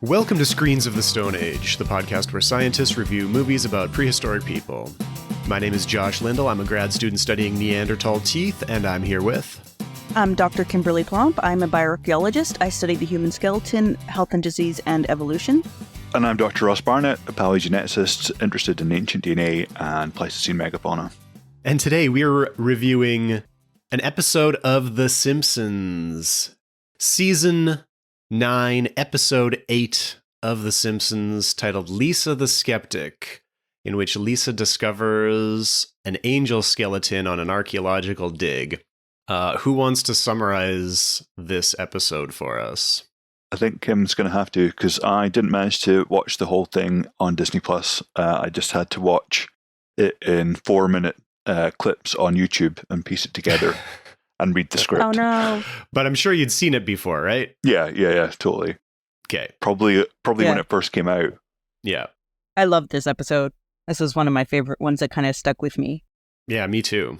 Welcome to Screens of the Stone Age, the podcast where scientists review movies about prehistoric people. My name is Josh Lindell. I'm a grad student studying Neanderthal teeth, and I'm here with... I'm Dr. Kimberly Plomp. I'm a bioarchaeologist. I study the human skeleton, health and disease, and evolution. And I'm Dr. Ross Barnett, a paleogeneticist interested in ancient DNA and Pleistocene megafauna. And today we're reviewing an episode of The Simpsons. Season 9, Episode 8 of The Simpsons, titled Lisa the Skeptic, in which Lisa discovers an angel skeleton on an archaeological dig. Who wants to summarize this episode for us? I think Kim's going to have to, because I didn't manage to watch the whole thing on Disney+. I just had to watch it in 4-minute clips on YouTube and piece it together and read the script. Oh, no. But I'm sure you'd seen it before, right? Yeah, totally. Okay. Probably when it first came out. Yeah. I loved this episode. This was one of my favorite ones that kind of stuck with me. Yeah, me too.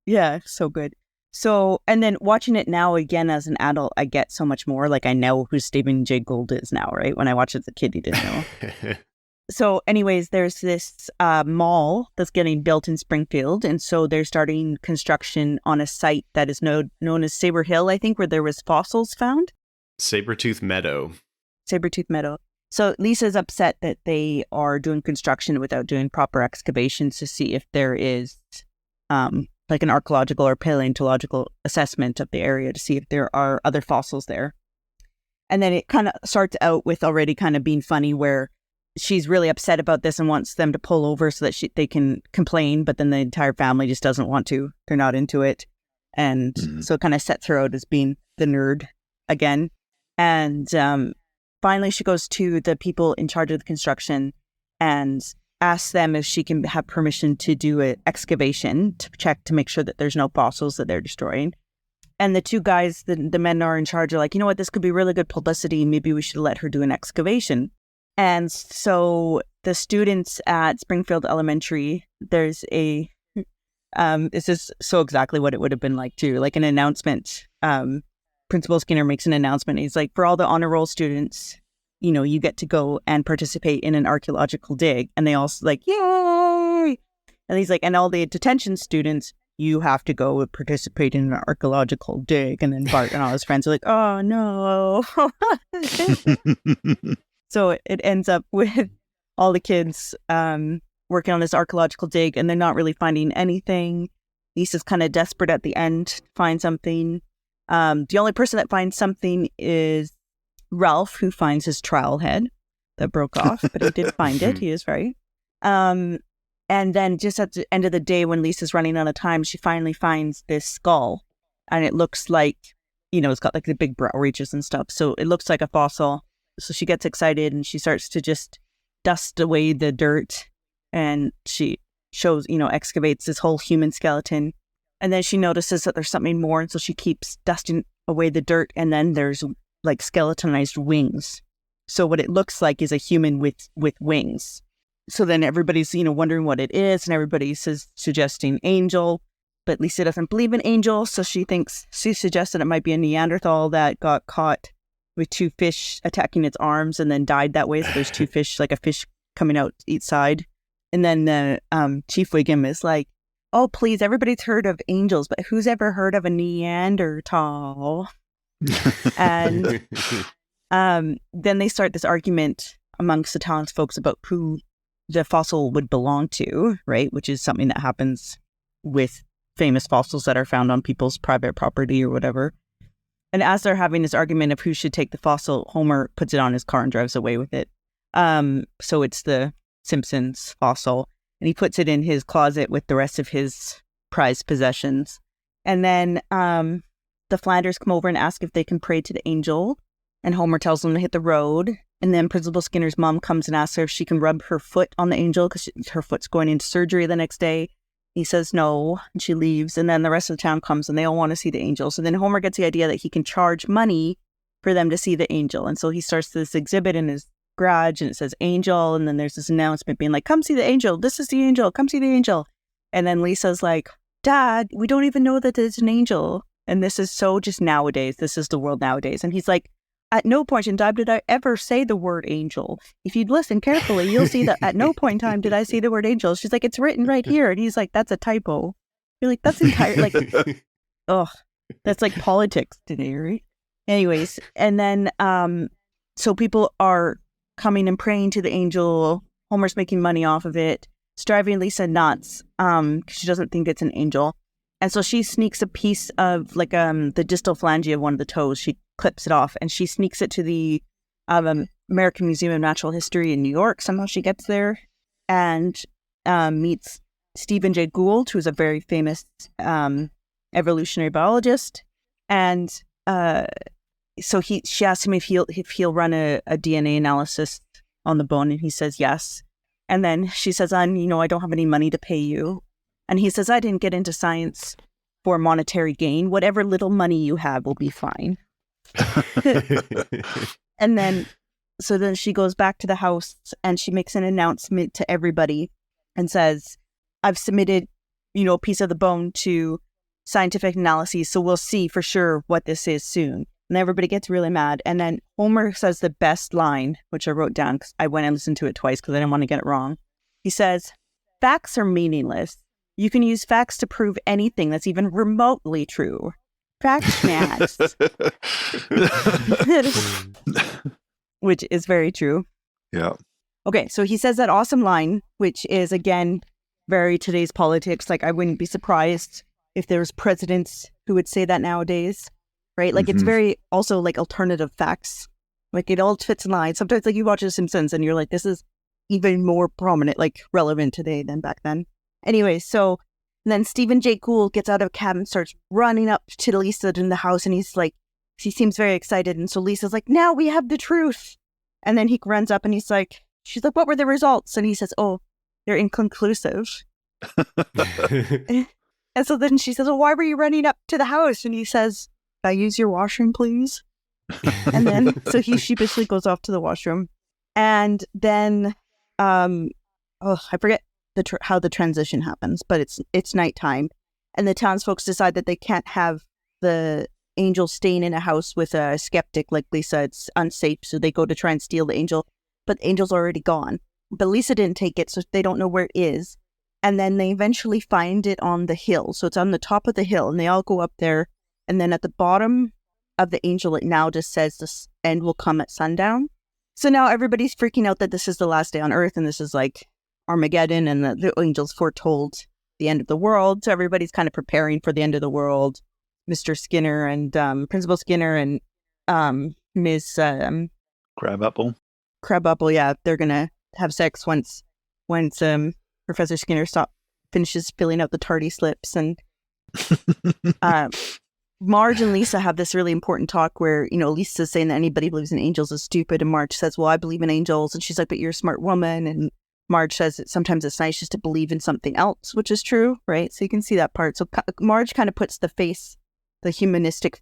Yeah, so good. So, and then watching it now again as an adult, I get so much more. Like, I know who Stephen J. Gould is now, right? When I watched it as a kid, you didn't know. So anyways, there's this mall that's getting built in Springfield. And so they're starting construction on a site that is known as Sabre Hill, I think, where there was fossils found. Sabretooth Meadow. Sabretooth Meadow. So Lisa's upset that they are doing construction without doing proper excavations to see if there is like an archaeological or paleontological assessment of the area to see if there are other fossils there. And then it kind of starts out with already kind of being funny where she's really upset about this and wants them to pull over so that they can complain, but then the entire family just doesn't want to. They're not into it. And so it kind of sets her out as being the nerd again. And finally, she goes to the people in charge of the construction and asks them if she can have permission to do an excavation to check to make sure that there's no fossils that they're destroying. And the two guys, the men are in charge, are like, you know what, this could be really good publicity. Maybe we should let her do an excavation. And so the students at Springfield Elementary, there's a, this is so exactly what it would have been like too, like an announcement. Principal Skinner makes an announcement. He's like, for all the honor roll students, you know, you get to go and participate in an archaeological dig. And they all like, yay! And he's like, and all the detention students, you have to go and participate in an archaeological dig. And then Bart and all his friends are like, oh no. So it ends up with all the kids working on this archaeological dig, and they're not really finding anything. Lisa's kind of desperate at the end to find something. The only person that finds something is Ralph, who finds his trowel head that broke off, but he did find it. He is right. And then just at the end of the day, when Lisa's running out of time, she finally finds this skull, and it looks like, you know, it's got like the big brow ridges and stuff. So it looks like a fossil. So she gets excited and she starts to just dust away the dirt, and she shows, you know, excavates this whole human skeleton. And then she notices that there's something more. And so she keeps dusting away the dirt. And then there's like skeletonized wings. So what it looks like is a human with wings. So then everybody's, you know, wondering what it is. And everybody's suggesting angel. But Lisa doesn't believe in angel. So she suggests that it might be a Neanderthal that got caught with two fish attacking its arms and then died that way. So there's two fish, like a fish coming out each side. And then Chief Wiggum is like, oh, please, everybody's heard of angels, but who's ever heard of a Neanderthal? And then they start this argument amongst the townsfolk about who the fossil would belong to, right? Which is something that happens with famous fossils that are found on people's private property or whatever. And as they're having this argument of who should take the fossil, Homer puts it on his car and drives away with it. So it's the Simpsons fossil. And he puts it in his closet with the rest of his prized possessions. And then the Flanders come over and ask if they can pray to the angel. And Homer tells them to hit the road. And then Principal Skinner's mom comes and asks her if she can rub her foot on the angel because her foot's going into surgery the next day. He says no, and she leaves. And then the rest of the town comes and they all want to see the angel. So then Homer gets the idea that he can charge money for them to see the angel. And so he starts this exhibit in his garage and it says angel. And then there's this announcement being like, come see the angel. This is the angel. Come see the angel. And then Lisa's like, Dad, we don't even know that there's an angel. And this is so just nowadays. This is the world nowadays. And he's like, at no point in time did I ever say the word angel. If you'd listen carefully, you'll see that at no point in time did I say the word angel. She's like, it's written right here. And he's like, that's a typo. You're like, that's entire, like, oh, that's like politics today, right? Anyways, and then, so people are coming and praying to the angel. Homer's making money off of it. It's driving Lisa nuts, because she doesn't think it's an angel. And so she sneaks a piece of like the distal phalange of one of the toes. She clips it off and she sneaks it to the American Museum of Natural History in New York. Somehow she gets there and meets Stephen Jay Gould, who's a very famous evolutionary biologist. And so she asked him if he'll run a DNA analysis on the bone, and he says yes. And then she says, I don't have any money to pay you. And he says, I didn't get into science for monetary gain. Whatever little money you have will be fine. And then she goes back to the house and she makes an announcement to everybody and says, I've submitted, a piece of the bone to scientific analyses. So we'll see for sure what this is soon. And everybody gets really mad. And then Homer says the best line, which I wrote down because I went and listened to it twice because I didn't want to get it wrong. He says, facts are meaningless. You can use facts to prove anything that's even remotely true. Facts matters. Which is very true. Yeah. Okay, so he says that awesome line, which is, again, very today's politics. Like, I wouldn't be surprised if there's presidents who would say that nowadays, right? Like, it's very also like alternative facts. Like, it all fits in line. Sometimes, like, you watch The Simpsons and you're like, this is even more prominent, like, relevant today than back then. Anyway, so then Stephen Jay Gould gets out of a cab and starts running up to Lisa in the house, and he's like, he seems very excited. And so Lisa's like, now we have the truth. And then he runs up and she's like, what were the results? And he says, oh, they're inconclusive. And so then she says, oh, why were you running up to the house? And he says, can I use your washroom, please? And then, so he sheepishly goes off to the washroom. And then, I forget how the transition happens, but it's nighttime, and the townsfolk decide that they can't have the angel staying in a house with a skeptic like Lisa. It's unsafe, so they go to try and steal the angel, but the angel's already gone. But Lisa didn't take it, so they don't know where it is. And then they eventually find it on the hill, so it's on the top of the hill, and they all go up there. And then at the bottom of the angel, it now just says this end will come at sundown. So now everybody's freaking out that this is the last day on Earth, and this is like Armageddon, and the angels foretold the end of the world. So everybody's kind of preparing for the end of the world. Mr. Skinner and Principal Skinner and Ms. Crabapple. Crabapple, yeah, they're gonna have sex once Professor Skinner finishes filling out the tardy slips. And Marge and Lisa have this really important talk where, Lisa's saying that anybody who believes in angels is stupid, and Marge says, well, I believe in angels. And she's like, but you're a smart woman. And Marge says that sometimes it's nice just to believe in something else, which is true, right? So you can see that part. So Marge kind of puts the humanistic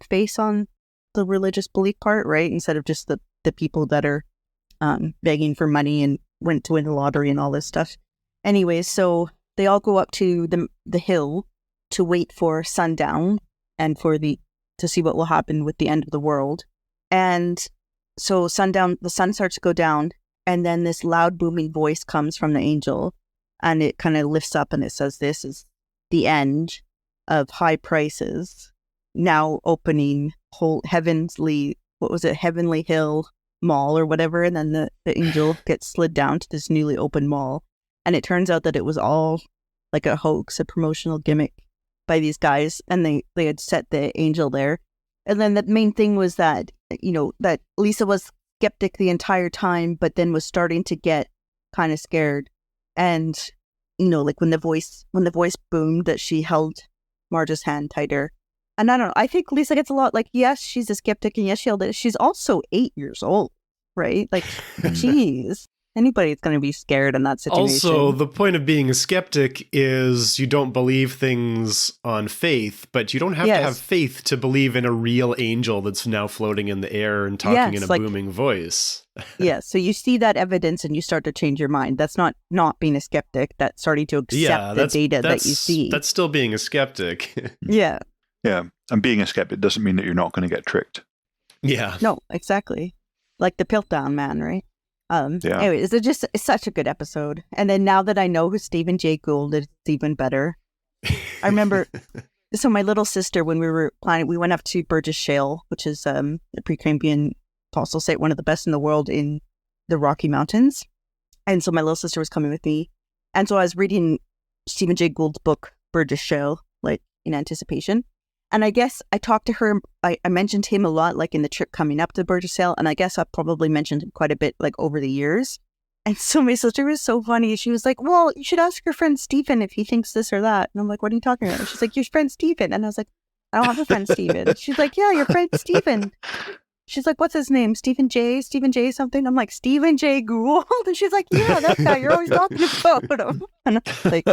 face on the religious belief part, right? Instead of just the people that are begging for money and went to win the lottery and all this stuff. Anyways, so they all go up to the hill to wait for sundown and to see what will happen with the end of the world. And so sundown, the sun starts to go down, and then this loud booming voice comes from the angel, and it kind of lifts up and it says, this is the end of high prices, now opening Heavenly Hill Mall or whatever. And then the angel gets slid down to this newly opened mall. And it turns out that it was all like a hoax, a promotional gimmick by these guys. And they had set the angel there. And then the main thing was that, that Lisa was skeptic the entire time, but then was starting to get kind of scared. And, like when the voice boomed, that she held Marge's hand tighter. And I don't know, I think Lisa gets a lot, like, yes, she's a skeptic, and yes, she's also 8 years old, right? Like, geez, anybody's going to be scared in that situation. Also, the point of being a skeptic is you don't believe things on faith, but you don't have to have faith to believe in a real angel that's now floating in the air and talking in a booming voice. Yeah, so you see that evidence and you start to change your mind. That's not being a skeptic. That's starting to accept the data that you see. That's still being a skeptic. Yeah. Yeah, and being a skeptic doesn't mean that you're not going to get tricked. Yeah. No, exactly. Like the Piltdown Man, right? Yeah. Anyway, it's such a good episode. And then now that I know who Stephen Jay Gould is, it's even better. I remember, so my little sister, when we were planning, we went up to Burgess Shale, which is a Precambrian fossil site, one of the best in the world in the Rocky Mountains. And so my little sister was coming with me. And so I was reading Stephen Jay Gould's book, Burgess Shale, like in anticipation. And I guess I talked to her, I mentioned him a lot, like in the trip coming up to Burgess Shale. And I guess I probably mentioned him quite a bit, like over the years. And so my sister was so funny. She was like, well, you should ask your friend Stephen if he thinks this or that. And I'm like, what are you talking about? And she's like, your friend Stephen. And I was like, I don't have a friend Stephen. She's like, yeah, your friend Stephen. She's like, what's his name? Stephen J something? I'm like, Stephen Jay Gould? And she's like, yeah, that guy. You're always talking about him. And I was like,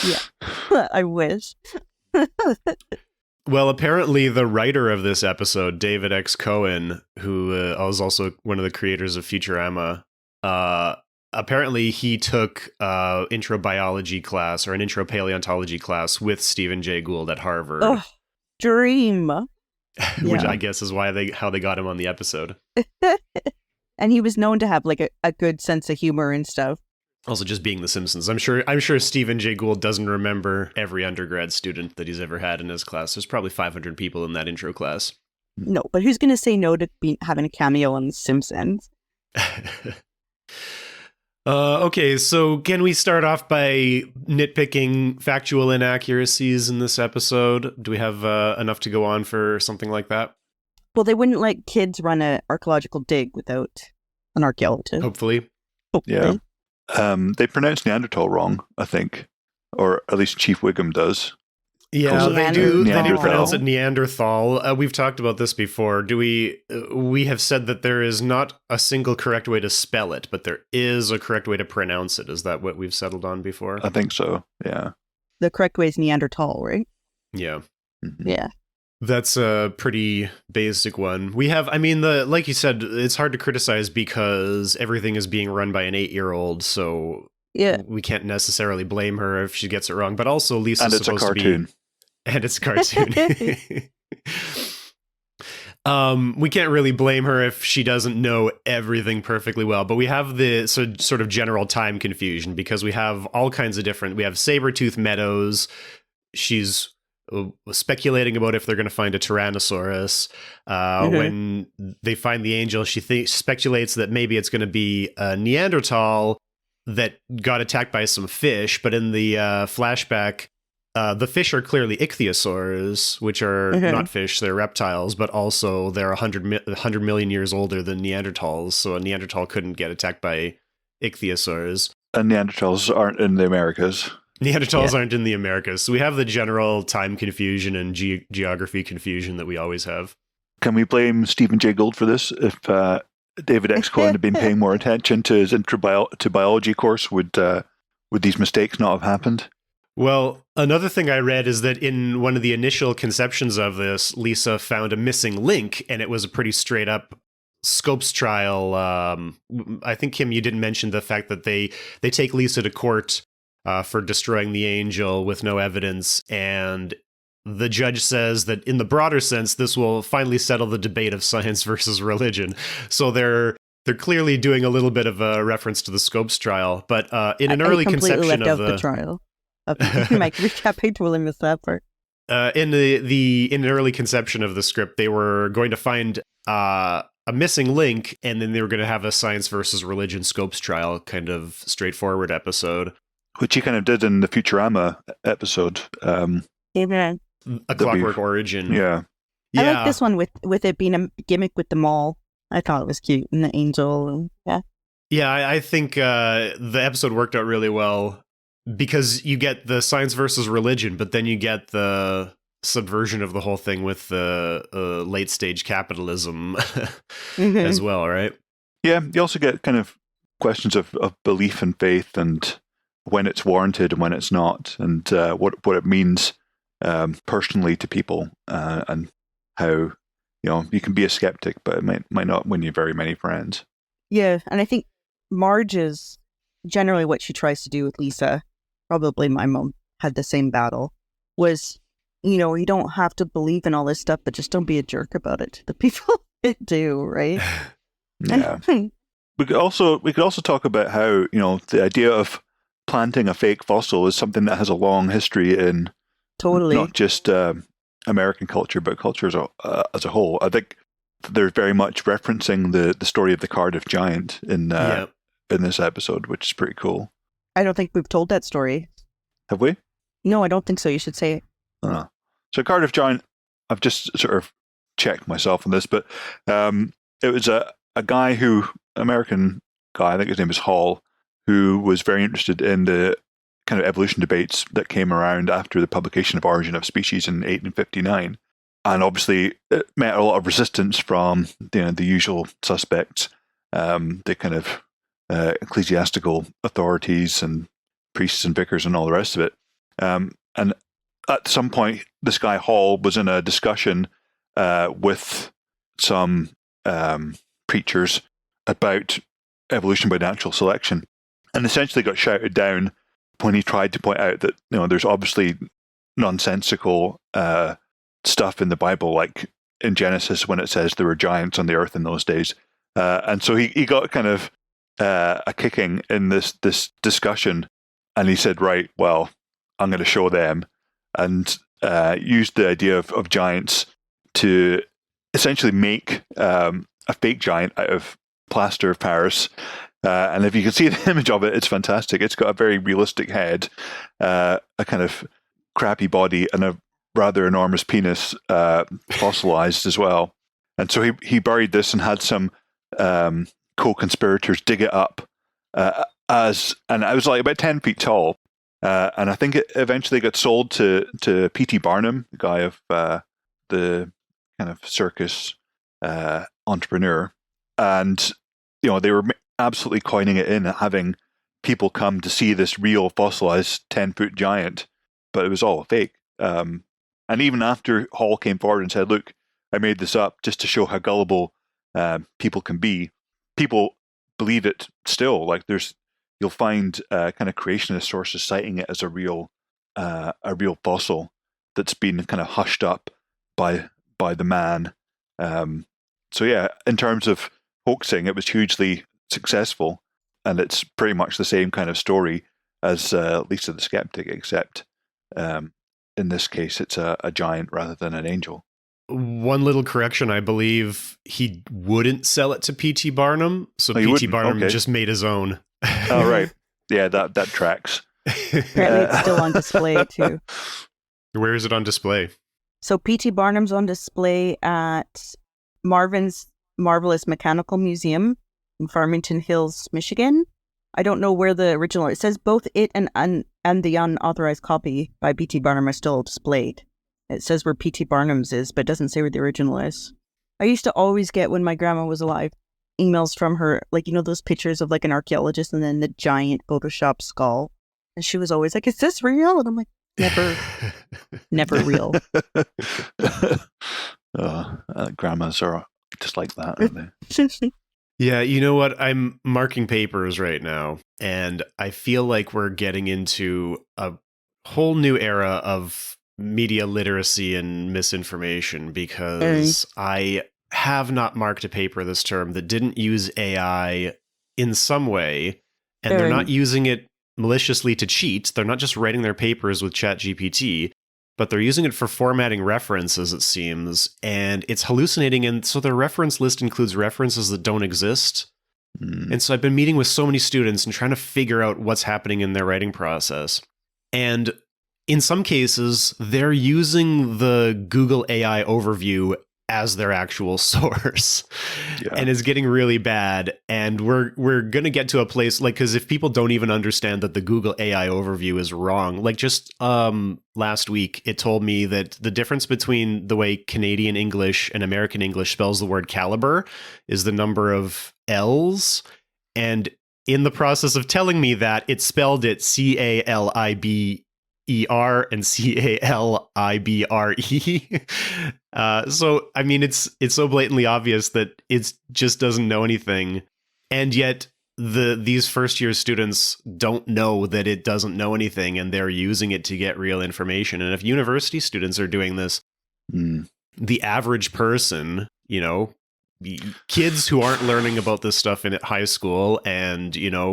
yeah, I wish. Well, apparently the writer of this episode, David X. Cohen, who was also one of the creators of Futurama, apparently he took intro biology class or an intro paleontology class with Stephen Jay Gould at Harvard. Oh, dream. Which I guess is why how they got him on the episode. And he was known to have like a good sense of humor and stuff. Also, just being The Simpsons, I'm sure Stephen Jay Gould doesn't remember every undergrad student that he's ever had in his class. There's probably 500 people in that intro class. No, but who's going to say no to having a cameo on The Simpsons? Okay, so can we start off by nitpicking factual inaccuracies in this episode? Do we have enough to go on for something like that? Well, they wouldn't let kids run an archaeological dig without an archaeologist. Hopefully. Yeah. They pronounce Neanderthal wrong, I think. Or at least Chief Wiggum does. Yeah, they do. They do pronounce it Neanderthal. Neanderthal. We've talked about this before. We have said that there is not a single correct way to spell it, but there is a correct way to pronounce it. Is that what we've settled on before? I think so, yeah. The correct way is Neanderthal, right? Yeah. Mm-hmm. Yeah. That's a pretty basic one. We have, like you said, it's hard to criticize because everything is being run by an 8-year-old, so yeah, we can't necessarily blame her if she gets it wrong. But also, Lisa's and supposed to be... And it's a cartoon. We can't really blame her if she doesn't know everything perfectly well, but we have the sort of general time confusion because we have all kinds of different... We have Sabretooth Meadows. She's speculating about if they're going to find a Tyrannosaurus. When they find the angel, she speculates that maybe it's going to be a Neanderthal that got attacked by some fish, but in the flashback, the fish are clearly ichthyosaurs, which are not fish, they're reptiles, but also they're 100 million years older than Neanderthals, so a Neanderthal couldn't get attacked by ichthyosaurs. And Neanderthals aren't in the Americas. Neanderthals aren't in the Americas, so we have the general time confusion and geography confusion that we always have. Can we blame Stephen Jay Gould for this? If David X. Cohen had been paying more attention to his biology course, would these mistakes not have happened? Well, another thing I read is that in one of the initial conceptions of this, Lisa found a missing link, and it was a pretty straight up Scopes trial. I think, Kim, you didn't mention the fact that they take Lisa to court for destroying the angel with no evidence, and the judge says that in the broader sense, this will finally settle the debate of science versus religion. So they're clearly doing a little bit of a reference to the Scopes trial, but in an early conception left of the trial. My recap page will miss that part. In an early conception of the script, they were going to find a missing link, and then they were going to have a science versus religion Scopes trial, kind of straightforward episode. Which he kind of did in the Futurama episode. Amen. A Clockwork Origin. Yeah. I like this one with it being a gimmick with the mall. I thought it was cute, and the angel. Yeah, I think the episode worked out really well because you get the science versus religion, but then you get the subversion of the whole thing with the late stage capitalism as well, right? Yeah, you also get kind of questions of belief and faith and when it's warranted and when it's not, and what it means personally to people, and how you can be a skeptic, but it might not win you very many friends. Yeah, and I think Marge is generally what she tries to do with Lisa. Probably my mom had the same battle. Was you don't have to believe in all this stuff, but just don't be a jerk about it to the people. do, right? Yeah. We could also talk about how, the idea of planting a fake fossil is something that has a long history in Totally. not just American culture, but culture as a whole. I think they're very much referencing the story of the Cardiff Giant in this episode, which is pretty cool. I don't think we've told that story. Have we? No, I don't think so. You should say it. So Cardiff Giant, I've just sort of checked myself on this, but it was a guy American guy, I think his name is Hall, who was very interested in the kind of evolution debates that came around after the publication of Origin of Species in 1859. And obviously it met a lot of resistance from the usual suspects, the kind of ecclesiastical authorities and priests and vicars and all the rest of it. And at some point, this guy Hall was in a discussion with some preachers about evolution by natural selection, and essentially got shouted down when he tried to point out that there's obviously nonsensical stuff in the Bible, like in Genesis when it says there were giants on the earth in those days, and so he got kind of a kicking in this discussion, and he said, right, well, I'm going to show them, and used the idea of giants to essentially make a fake giant out of plaster of Paris. And if you can see the image of it, it's fantastic. It's got a very realistic head, a kind of crappy body, and a rather enormous penis, fossilized as well. And so he buried this and had some co-conspirators dig it up, and it was like about 10 feet tall. And I think it eventually got sold to P.T. Barnum, the guy of the kind of circus entrepreneur. And, they were absolutely coining it in, having people come to see this real fossilized 10-foot giant, but it was all fake. And even after Hall came forward and said, look, I made this up just to show how gullible people can be, people believe it still. Like you'll find kind of creationist sources citing it as a real fossil that's been kind of hushed up by the man. So yeah, in terms of hoaxing, it was hugely successful, and it's pretty much the same kind of story as Lisa the Skeptic, except in this case it's a giant rather than an angel. One little correction, I believe he wouldn't sell it to P.T. Barnum, so P.T. Barnum just made his own. Oh, right. Yeah, that tracks. Apparently it's still on display too. Where is it on display? So P.T. Barnum's on display at Marvin's Marvelous Mechanical Museum in Farmington Hills, Michigan. I don't know where the original. It says both it and the unauthorized copy by P.T. Barnum are still displayed. It says where P.T. Barnum's is, but it doesn't say where the original is. I used to always get, when my grandma was alive, emails from her, like, those pictures of like an archaeologist and then the giant Photoshop skull. And she was always like, is this real? And I'm like, never real. Grandmas are just like that, aren't they? Yeah, you know what? I'm marking papers right now, and I feel like we're getting into a whole new era of media literacy and misinformation, because I have not marked a paper this term that didn't use AI in some way, and they're not using it maliciously to cheat. They're not just writing their papers with ChatGPT, but they're using it for formatting references, it seems, and it's hallucinating, and so their reference list includes references that don't exist. And so I've been meeting with so many students and trying to figure out what's happening in their writing process. And in some cases, they're using the Google AI overview as their actual source. Yeah. And it's getting really bad. And we're going to get to a place, like, because if people don't even understand that the Google AI overview is wrong, like just last week, it told me that the difference between the way Canadian English and American English spells the word caliber is the number of L's. And in the process of telling me that, it spelled it CALIBER and CALIBRE. So, I mean, it's so blatantly obvious that it just doesn't know anything. And yet these first year students don't know that it doesn't know anything, and they're using it to get real information. And if university students are doing this, the average person, kids who aren't learning about this stuff in high school, and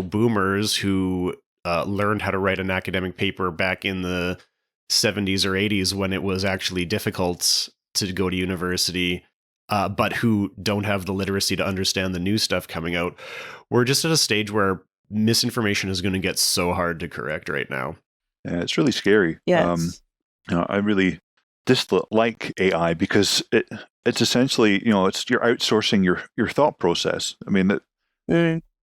boomers who learned how to write an academic paper back in the 70s or 80s when it was actually difficult to go to university, but who don't have the literacy to understand the new stuff coming out. We're just at a stage where misinformation is going to get so hard to correct right now. Yeah, it's really scary. Yes. I really dislike AI because it's essentially, it's you're outsourcing your thought process. I mean,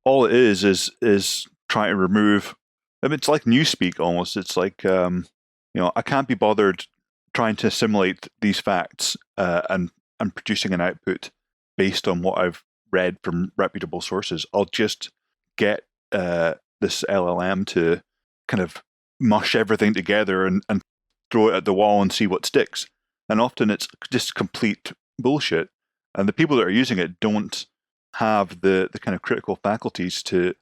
all it is trying to remove. I mean, it's like newspeak almost. It's like I can't be bothered trying to assimilate these facts and producing an output based on what I've read from reputable sources. I'll just get this LLM to kind of mush everything together and throw it at the wall and see what sticks. And often it's just complete bullshit. And the people that are using it don't have the kind of critical faculties to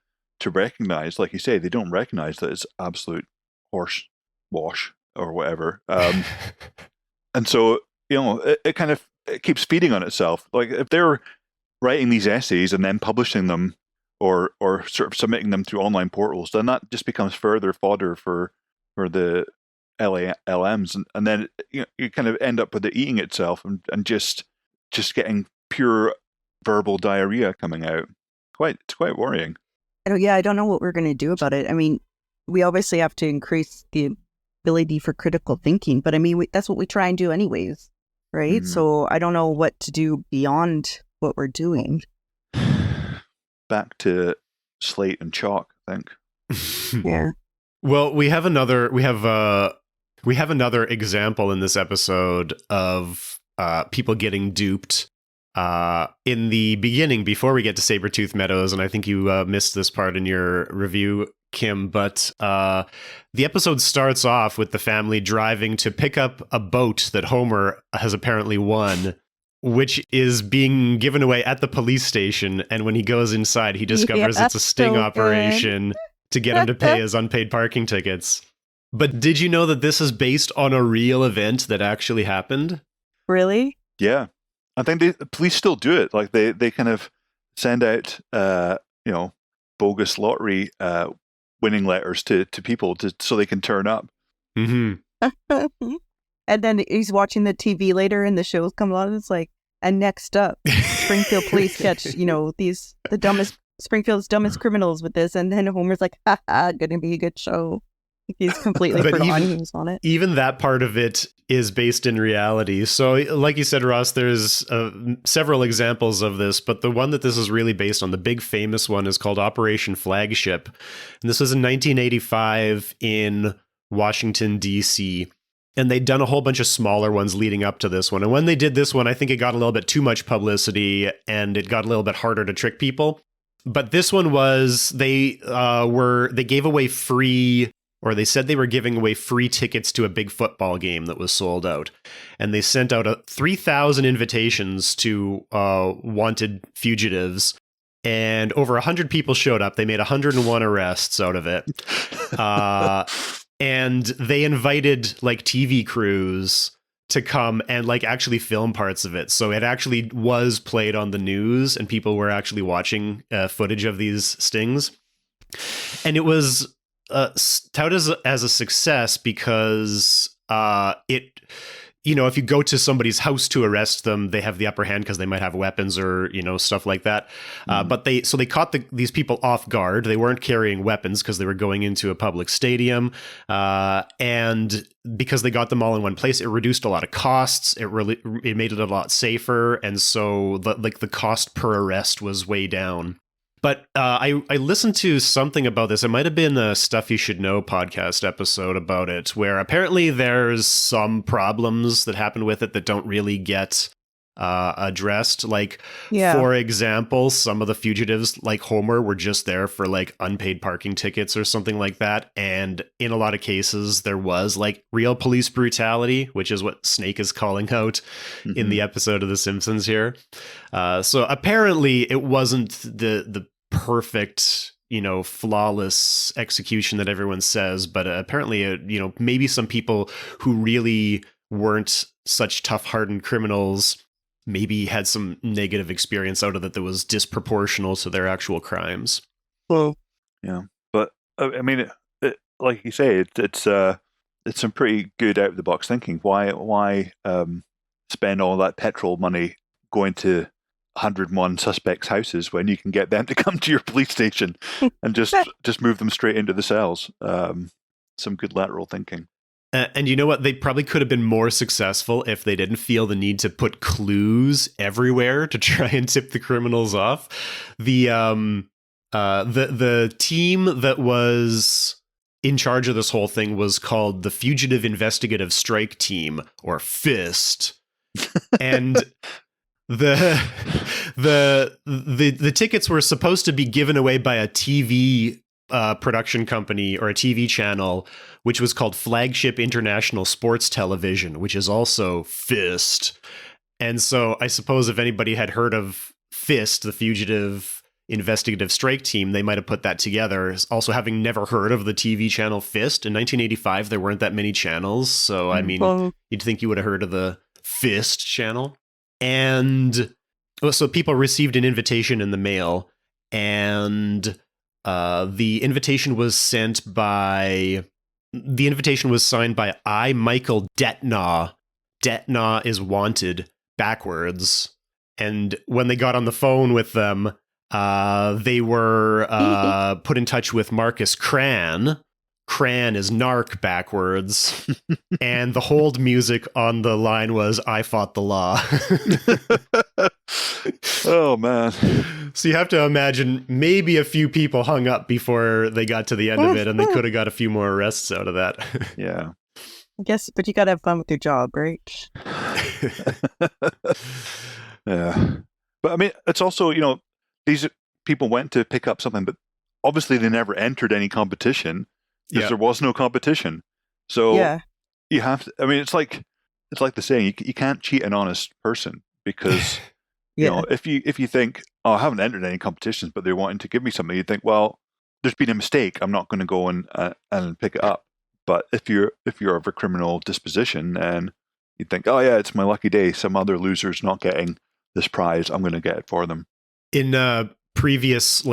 recognize, like you say, they don't recognize that it's absolute horse wash or whatever. And so, it kind of keeps feeding on itself. Like if they're writing these essays and then publishing them or sort of submitting them through online portals, then that just becomes further fodder for the LLMs, and then you kind of end up with it eating itself and just getting pure verbal diarrhea coming out. It's quite worrying. I don't know what we're going to do about it. I mean, we obviously have to increase the ability for critical thinking, but I mean, that's what we try and do anyways, right? Mm. So I don't know what to do beyond what we're doing. Back to slate and chalk, I think. Yeah. Well, we have another example in this episode of people getting duped in the beginning before we get to Sabretooth Meadows, and I think you missed this part in your review, Kim, but the episode starts off with the family driving to pick up a boat that Homer has apparently won, which is being given away at the police station, and when he goes inside, he discovers it's a sting operation to get him to pay his unpaid parking tickets. But did you know that this is based on a real event that actually happened? Really? Yeah. I think the police still do it. Like they kind of send out, bogus lottery winning letters to people so they can turn up. Mm-hmm. And then he's watching the TV later and the shows come on and it's like, and next up, Springfield police catch, Springfield's dumbest criminals with this. And then Homer's like, gonna be a good show. He's completely forgotten he was on it. Even that part of it is based in reality. So like you said, Ross, there's several examples of this, but the one that this is really based on, the big famous one, is called Operation Flagship. And this was in 1985 in Washington, D.C., and they'd done a whole bunch of smaller ones leading up to this one. And when they did this one, I think it got a little bit too much publicity and it got a little bit harder to trick people. But this one was, they gave away free, or they said they were giving away free tickets to a big football game that was sold out. And they sent out 3,000 invitations to wanted fugitives. And over 100 people showed up. They made 101 arrests out of it. And they invited like TV crews to come and like actually film parts of it. So it actually was played on the news and people were actually watching footage of these stings. And it was touted as a success because if you go to somebody's house to arrest them, they have the upper hand because they might have weapons or, stuff like that. But they caught these people off guard. They weren't carrying weapons because they were going into a public stadium. And because they got them all in one place, it reduced a lot of costs. It made it a lot safer. And so the cost per arrest was way down. But I listened to something about this. It might have been a Stuff You Should Know podcast episode about it, where apparently there's some problems that happen with it that don't really get addressed. Like, for example, some of the fugitives, like Homer, were just there for like unpaid parking tickets or something like that. And in a lot of cases, there was like real police brutality, which is what Snake is calling out in the episode of The Simpsons here. So apparently it wasn't the perfect, flawless execution that everyone says, but apparently, maybe some people who really weren't such tough, hardened criminals maybe had some negative experience out of it that was disproportional to their actual crimes. Well, yeah, but I mean, like you say, it's some pretty good out of the box thinking. Why spend all that petrol money going to 101 suspects' houses when you can get them to come to your police station and just move them straight into the cells? Some good lateral thinking. And you know what? They probably could have been more successful if they didn't feel the need to put clues everywhere to try and tip the criminals off. The team that was in charge of this whole thing was called the Fugitive Investigative Strike Team, or FIST, and the tickets were supposed to be given away by a TV production company or a TV channel, which was called Flagship International Sports Television, which is also FIST. And so I suppose if anybody had heard of FIST, the Fugitive Investigative Strike Team, they might have put that together. Also, having never heard of the TV channel FIST, in 1985, there weren't that many channels. So, I mean, you'd think you would have heard of the FIST channel. And so people received an invitation in the mail, and the invitation was signed by I. Michael Detnaw. Detnaw is wanted backwards. And when they got on the phone with them, they were put in touch with Marcus Cran. Cran is narc backwards. And the hold music on the line was I Fought the Law. Oh, man. So you have to imagine maybe a few people hung up before they got to the end of it, and they could have got a few more arrests out of that. Yeah. I guess, but you got to have fun with your job, right? Yeah. But I mean, it's also, these people went to pick up something, but obviously they never entered any competition because there was no competition. So you have to, I mean, it's like the saying, you can't cheat an honest person because, if you think, oh, I haven't entered any competitions, but they're wanting to give me something, you think, well, there's been a mistake. I'm not going to go and pick it up. But if you're of a criminal disposition, and you think, oh yeah, it's my lucky day. Some other loser's not getting this prize. I'm going to get it for them. In previous,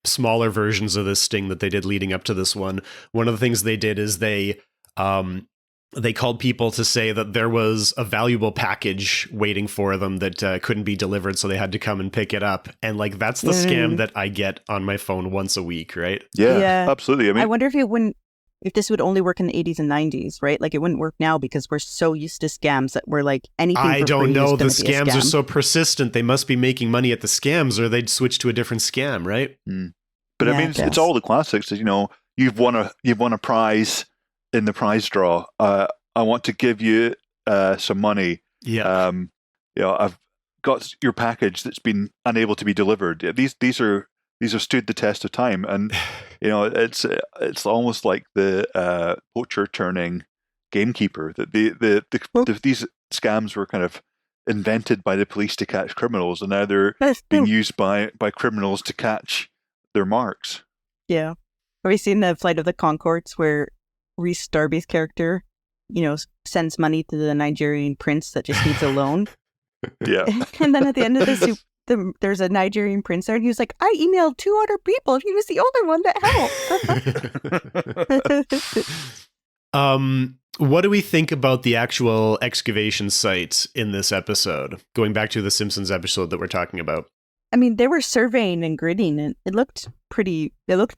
smaller versions of this sting that they did leading up to this one of the things they did is they called people to say that there was a valuable package waiting for them that couldn't be delivered, so they had to come and pick it up. And that's the scam that I get on my phone once a week, right? Yeah, absolutely. I mean, I wonder if this would only work in the 80s and 90s, right? It wouldn't work now because we're so used to scams that we're anything. I don't know. The scams are scam. so persistent. They must be making money at the scams, or they'd switch to a different scam, right? But I mean, it's all the classics. You've won a prize in the prize draw. I want to give you some money. Yeah. I've got your package that's been unable to be delivered. These are stood the test of time, and it's almost like the poacher turning gamekeeper. That these scams were kind of invented by the police to catch criminals, and now they're being used by criminals to catch their marks. Yeah. Have you seen the Flight of the Conchords where Rhys Darby's character, sends money to the Nigerian prince that just needs a loan? Yeah. And then at the end of there's a Nigerian prince there, and he was like, I emailed 2 other people. He was the only one that helped. What do we think about the actual excavation site in this episode? Going back to the Simpsons episode that we're talking about. I mean, they were surveying and gridding, and it looked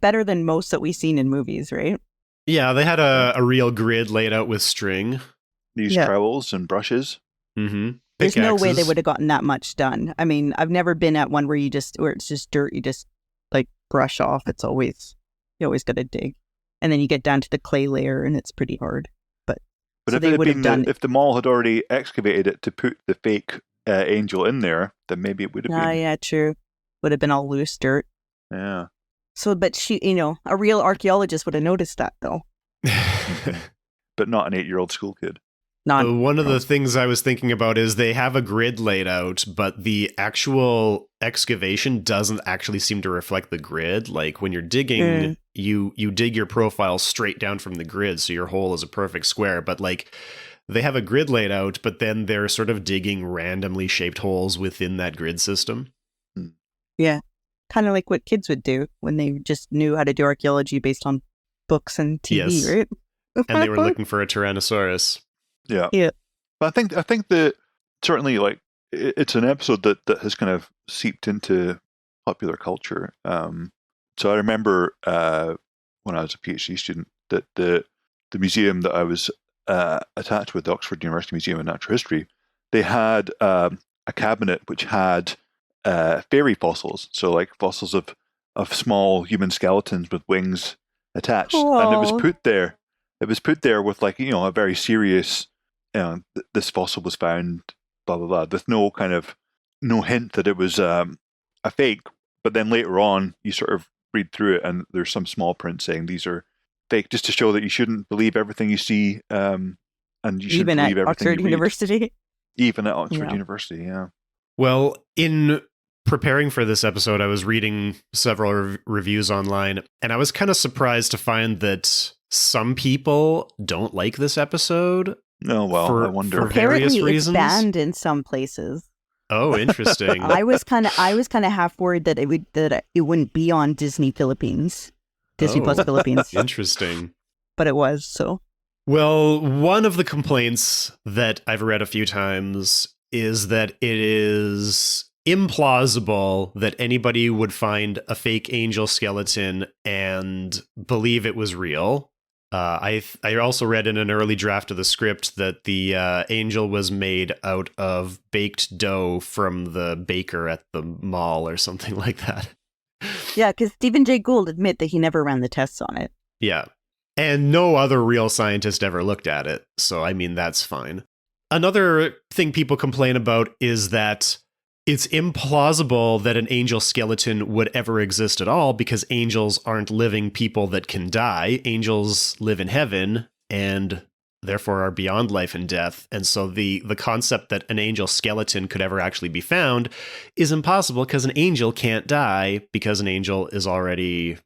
better than most that we've seen in movies, right? Yeah, they had a real grid laid out with string. These trowels and brushes. Mm-hmm. There's no way they would have gotten that much done. I mean, I've never been at one where it's just dirt, you just brush off. You always got to dig. And then you get down to the clay layer and it's pretty hard. But so if the mall had already excavated it to put the fake angel in there, then maybe it would have been. Yeah, true. Would have been all loose dirt. Yeah. So, but a real archaeologist would have noticed that though. But not an 8-year-old school kid. One of the things I was thinking about is they have a grid laid out, but the actual excavation doesn't actually seem to reflect the grid. When you're digging, you dig your profile straight down from the grid, so your hole is a perfect square. But they have a grid laid out, but then they're sort of digging randomly shaped holes within that grid system. Yeah. Kind of like what kids would do when they just knew how to do archaeology based on books and TV, Yes. right? And they were looking for a Tyrannosaurus. Yeah. Yeah. But I think that certainly, like, it's an episode that has kind of seeped into popular culture. So I remember when I was a PhD student that the museum that I was attached with, the Oxford University Museum of Natural History, they had a cabinet which had fairy fossils, so like fossils of small human skeletons with wings attached, and it was Cool. put there. It was put there with, like, a very serious, this fossil was found, blah blah blah, with no hint that it was a fake. But then later on, you sort of read through it, and there's some small print saying these are fake, just to show that you shouldn't believe everything you see, and you shouldn't Even believe at everything Oxford you read. University. Even at Oxford Yeah. University, yeah. Well, in preparing for this episode, I was reading several reviews online, and I was kind of surprised to find that some people don't like this episode. No, well, For- I wonder. for various Apparently, it's reasons. banned in some places. Oh, interesting. I was kind of half worried that it wouldn't be on Disney Philippines, Disney Plus Oh. Philippines, Interesting. but it was. So Well, one of the complaints that I've read a few times is that it is implausible that anybody would find a fake angel skeleton and believe it was real. I also read in an early draft of the script that the angel was made out of baked dough from the baker at the mall or something like that. yeah, because Stephen Jay Gould admit that he never ran the tests on it. Yeah. And no other real scientist ever looked at it. So, I mean, that's fine. Another thing people complain about is that it's implausible that an angel skeleton would ever exist at all because angels aren't living people that can die. Angels live in heaven and therefore are beyond life and death. And so the concept that an angel skeleton could ever actually be found is impossible because an angel can't die because an angel is already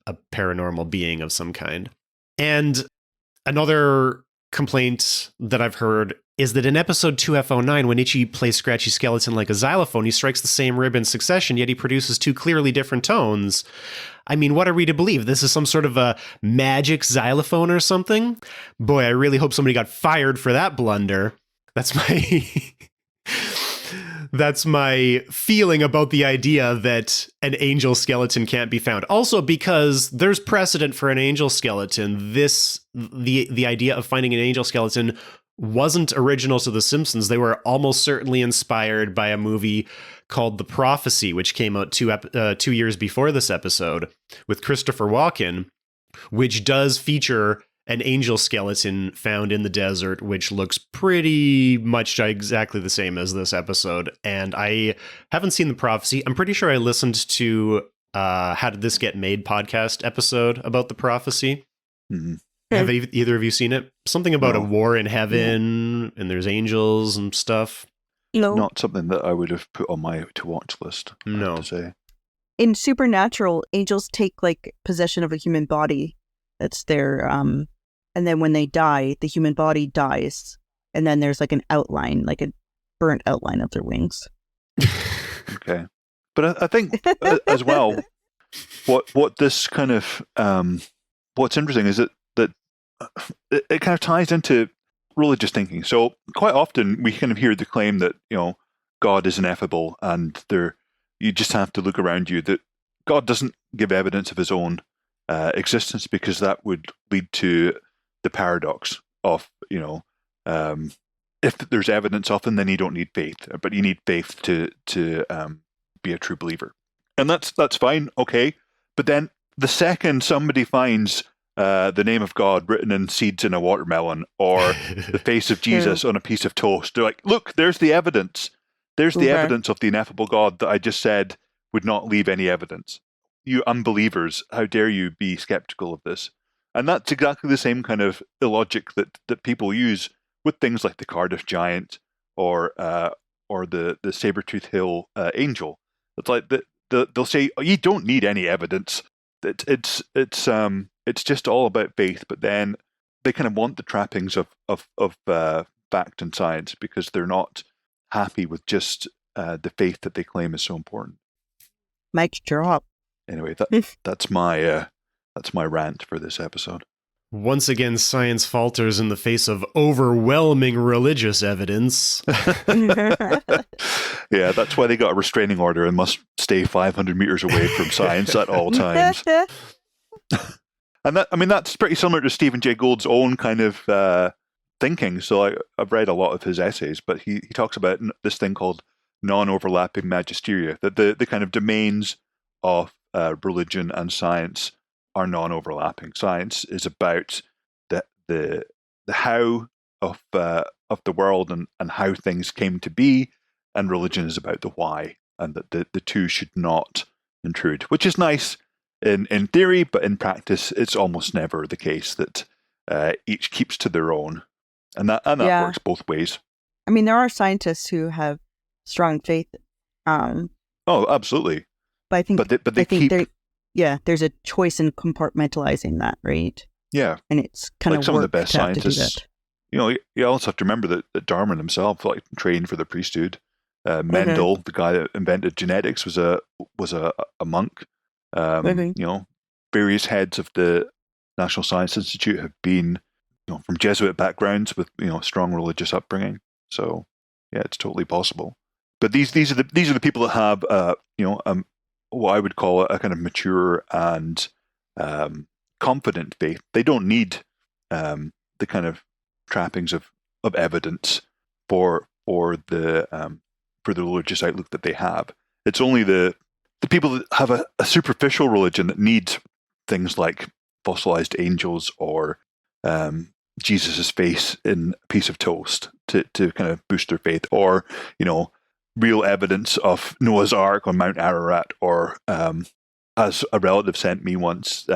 a paranormal being of some kind. And another complaint that I've heard is that in episode 2F09, when Ichi plays Scratchy Skeleton like a xylophone, he strikes the same rib in succession, yet he produces two clearly different tones. I mean, what are we to believe? This is some sort of a magic xylophone or something? Boy, I really hope somebody got fired for that blunder. That's my... That's my feeling about the idea that an angel skeleton can't be found. Also, because there's precedent for an angel skeleton, the idea of finding an angel skeleton wasn't original to The Simpsons. They were almost certainly inspired by a movie called The Prophecy, which came out 2 years before this episode with Christopher Walken, which does feature an angel skeleton found in the desert, which looks pretty much exactly the same as this episode. And I haven't seen The Prophecy. I'm pretty sure I listened to How Did This Get Made podcast episode about The Prophecy. Mm-hmm. Have either of you seen it? Something about No. a war in heaven and there's angels and stuff. No. Not something that I would have put on my to-watch list, I have No. to say. In Supernatural, angels take like possession of a human body that's their and then when they die, the human body dies, and then there's like an outline, like a burnt outline of their wings. Okay. But I think as well, what this kind of what's interesting is that it kind of ties into religious thinking. So quite often we kind of hear the claim that, God is ineffable, and you just have to look around you, that God doesn't give evidence of his own existence, because that would lead to the paradox of, if there's evidence of him, then you don't need faith, but you need faith to be a true believer. And that's fine, okay. But then the second somebody finds the name of God written in seeds in a watermelon, or the face of Jesus on a piece of toast, they're like, look, there's the evidence. There's the evidence of the ineffable God that I just said would not leave any evidence. You unbelievers, how dare you be skeptical of this? And that's exactly the same kind of illogic that people use with things like the Cardiff Giant or the Sabertooth Hill angel. It's like they'll say, oh, you don't need any evidence. It's just all about faith. But then they kind of want the trappings of fact and science because they're not happy with just the faith that they claim is so important. Mic drop. Anyway, that's my rant for this episode. Once again, science falters in the face of overwhelming religious evidence. Yeah, that's why they got a restraining order and must stay 500 meters away from science at all times. And that's pretty similar to Stephen Jay Gould's own kind of thinking. So I've read a lot of his essays, but he talks about this thing called non-overlapping magisteria, that the kind of domains of religion and science are non-overlapping. Science is about the how of the world and how things came to be, and religion is about the why, and that the two should not intrude, which is nice in theory, but in practice it's almost never the case that each keeps to their own, and that works both ways. I mean, there are scientists who have strong faith. Oh, absolutely. But I think, but they keep. There's a choice in compartmentalizing that, right? Yeah, and it's kind like of some of the best scientists. You also have to remember that Darwin himself, like, trained for the priesthood. Mendel, the guy that invented genetics, was a monk. Various heads of the National Science Institute have been, from Jesuit backgrounds with strong religious upbringing. So yeah, it's totally possible. But these are the people that have what I would call a kind of mature and confident faith. They don't need the kind of trappings of evidence for the religious outlook that they have. It's only the people that have a superficial religion that need things like fossilized angels or Jesus's face in a piece of toast to kind of boost their faith, or real evidence of Noah's Ark on Mount Ararat, or as a relative sent me once,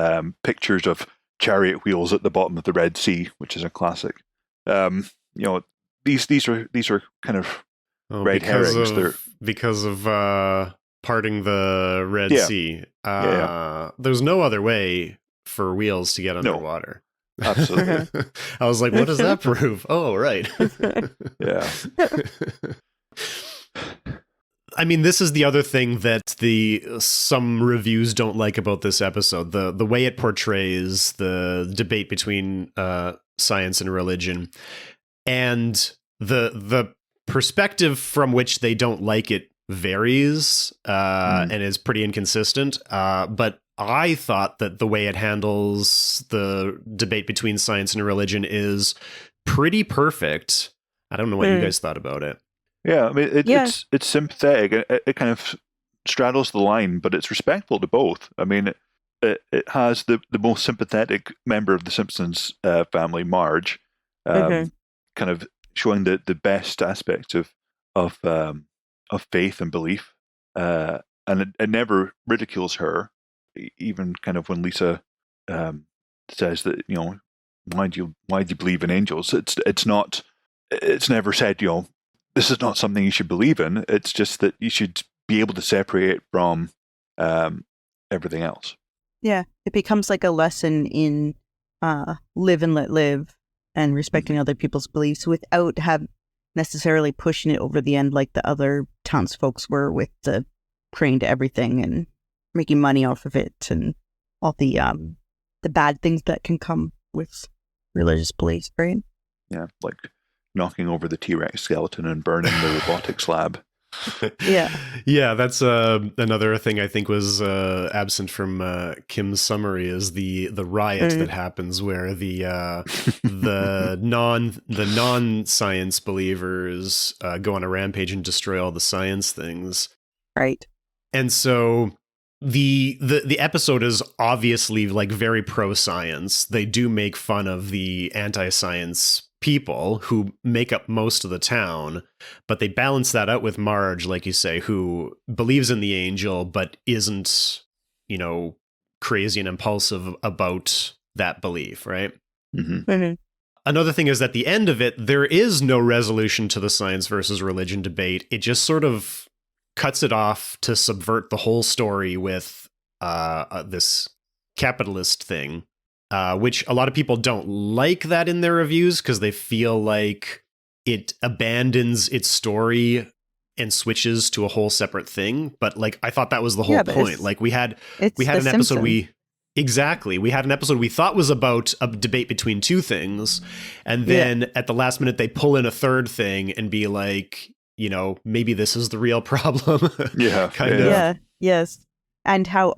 pictures of chariot wheels at the bottom of the Red Sea, which is a classic. These are kind of red herrings. Because of parting the Red Sea. There's no other way for wheels to get underwater. No, absolutely. I was like, what does that prove? Oh, right. Yeah. I mean, this is the other thing that some reviews don't like about this episode. The way it portrays the debate between science and religion, and the perspective from which they don't like it varies and is pretty inconsistent. But I thought that the way it handles the debate between science and religion is pretty perfect. I don't know what you guys thought about it. Yeah, I mean, it's sympathetic. It kind of straddles the line, but it's respectful to both. I mean, it has the most sympathetic member of the Simpsons family, Marge, kind of showing the best aspects of faith and belief, and it never ridicules her, even kind of when Lisa says that why do you believe in angels? It's never said this is not something you should believe in. It's just that you should be able to separate it from everything else. Yeah, it becomes like a lesson in live and let live, and respecting other people's beliefs without necessarily pushing it over the end like the other townsfolks were with the praying to everything and making money off of it and all the bad things that can come with religious beliefs, right? Yeah, like knocking over the T-Rex skeleton and burning the robotics lab. Yeah, that's another thing I think was absent from Kim's summary is the riot that happens where the non-science believers go on a rampage and destroy all the science things. Right. And so the episode is obviously like very pro-science. They do make fun of the anti-science people who make up most of the town, but they balance that out with Marge, like you say, who believes in the angel but isn't, crazy and impulsive about that belief, right? Another thing is at the end of it, there is no resolution to the science versus religion debate. It just sort of cuts it off to subvert the whole story with this capitalist thing. Which a lot of people don't like that in their reviews because they feel like it abandons its story and switches to a whole separate thing. But like, I thought that was the whole point. Like we had an episode we had an episode we thought was about a debate between two things. And then at the last minute, they pull in a third thing and be like, you know, maybe this is the real problem. Kind of. Yeah. Yes. And how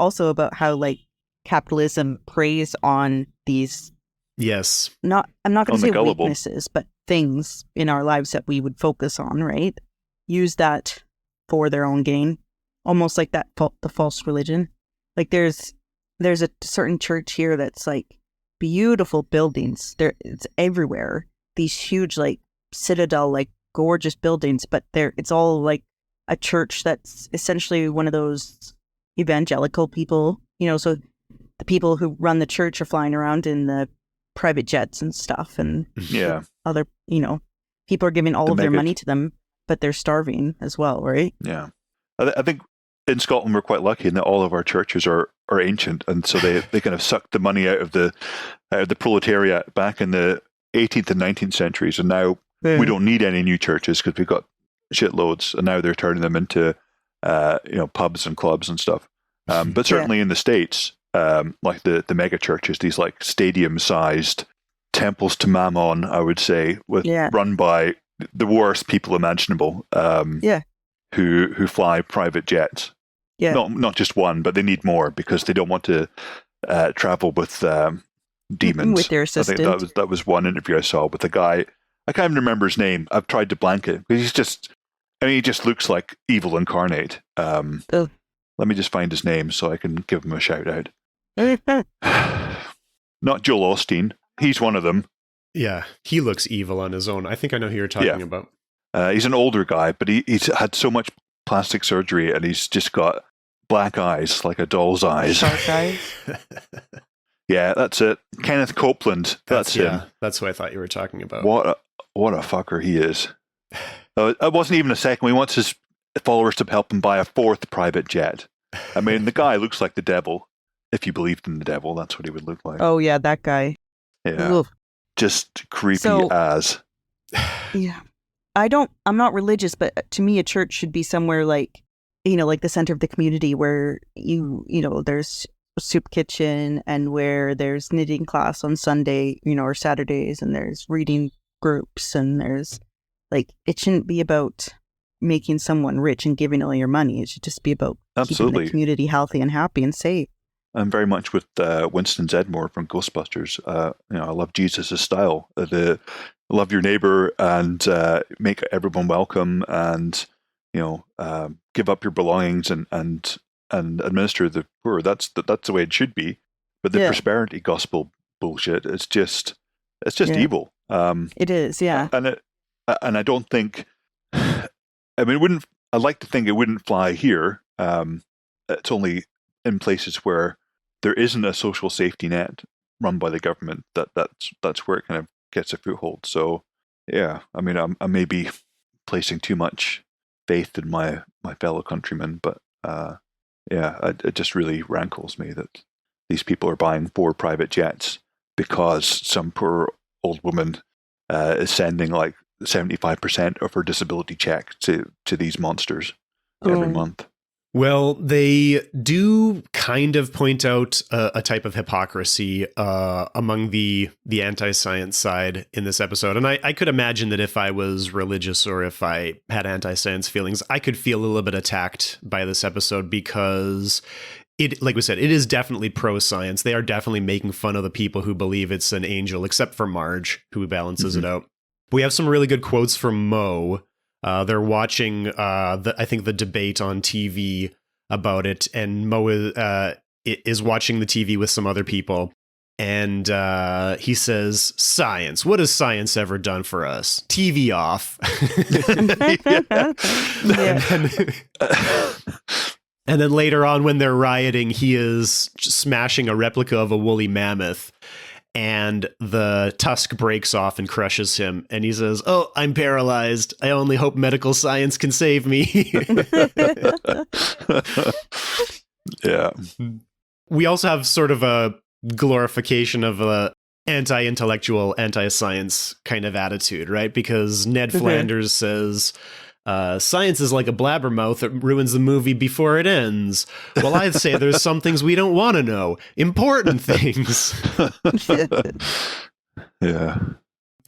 like capitalism preys on these. Yes. I'm not going to say gullible weaknesses, but things in our lives that we would focus on, right? Use that for their own gain, almost like that the false religion. Like there's a certain church here that's like beautiful buildings. It's everywhere. These huge like citadel, like gorgeous buildings, but it's all like a church that's essentially one of those evangelical people, you know. So the people who run the church are flying around in the private jets and stuff, and other, you know, people are giving all of their money to them. But they're starving as well, right? Yeah. I think in Scotland we're quite lucky in that all of our churches are ancient, and so they kind of sucked the money out of the proletariat back in the 18th and 19th centuries, and now we don't need any new churches because we've got shitloads, and now they're turning them into pubs and clubs and stuff. But certainly in the States, like the mega churches, these like stadium-sized temples to Mammon, I would say, run by the worst people imaginable, who fly private jets. Yeah. Not just one, but they need more because they don't want to travel with demons. With their assistant. I think that was one interview I saw with a guy. I can't even remember his name. I've tried to blank it because he just looks like evil incarnate. Let me just find his name so I can give him a shout out. Not Joel Osteen. He's one of them. Yeah, he looks evil on his own. I think I know who you're talking about. He's an older guy, but he's had so much plastic surgery and he's just got black eyes, like a doll's eyes. Shark eyes? Yeah, that's it. Kenneth Copeland. That's him. That's who I thought you were talking about. What a fucker he is. It wasn't even a second. He wants his followers to help him buy a fourth private jet. I mean, the guy looks like the devil. If you believed in the devil, that's what he would look like. Oh, yeah, that guy. Yeah. Oof. Just creepy as. Yeah. I'm not religious, but to me, a church should be somewhere like, you know, like the center of the community where you know, there's a soup kitchen and where there's knitting class on Sunday, you know, or Saturdays, and there's reading groups, and there's like, it shouldn't be about making someone rich and giving all your money. It should just be about keeping the community healthy and happy and safe. I'm very much with Winston Zedmore from Ghostbusters. I love Jesus' style. Love your neighbor and make everyone welcome, and give up your belongings and administer the poor. That's the way it should be. But the prosperity gospel bullshit, it's just evil. It is, yeah. And I don't think. I mean, I'd like to think it wouldn't fly here. It's only in places where there isn't a social safety net run by the government that's where it kind of gets a foothold. So yeah, I mean, I may be placing too much faith in my fellow countrymen, but it just really rankles me that these people are buying 4 private jets because some poor old woman is sending like 75% of her disability check to these monsters every month. Well, they do kind of point out a type of hypocrisy among the anti-science side in this episode. And I could imagine that if I was religious or if I had anti-science feelings, I could feel a little bit attacked by this episode because it, like we said, it is definitely pro-science. They are definitely making fun of the people who believe it's an angel, except for Marge, who balances it out. We have some really good quotes from Mo. They're watching, I think, the debate on TV about it, and Mo is watching the TV with some other people, and he says, "Science. What has science ever done for us? TV off." And then later on, when they're rioting, he is smashing a replica of a woolly mammoth. And the tusk breaks off and crushes him. And he says, "Oh, I'm paralyzed. I only hope medical science can save me." Yeah. We also have sort of a glorification of anti-intellectual, anti-science kind of attitude, right? Because Ned Flanders says, science is like a blabbermouth that ruins the movie before it ends. Well, I'd say there's some things we don't want to know. Important things. Yeah.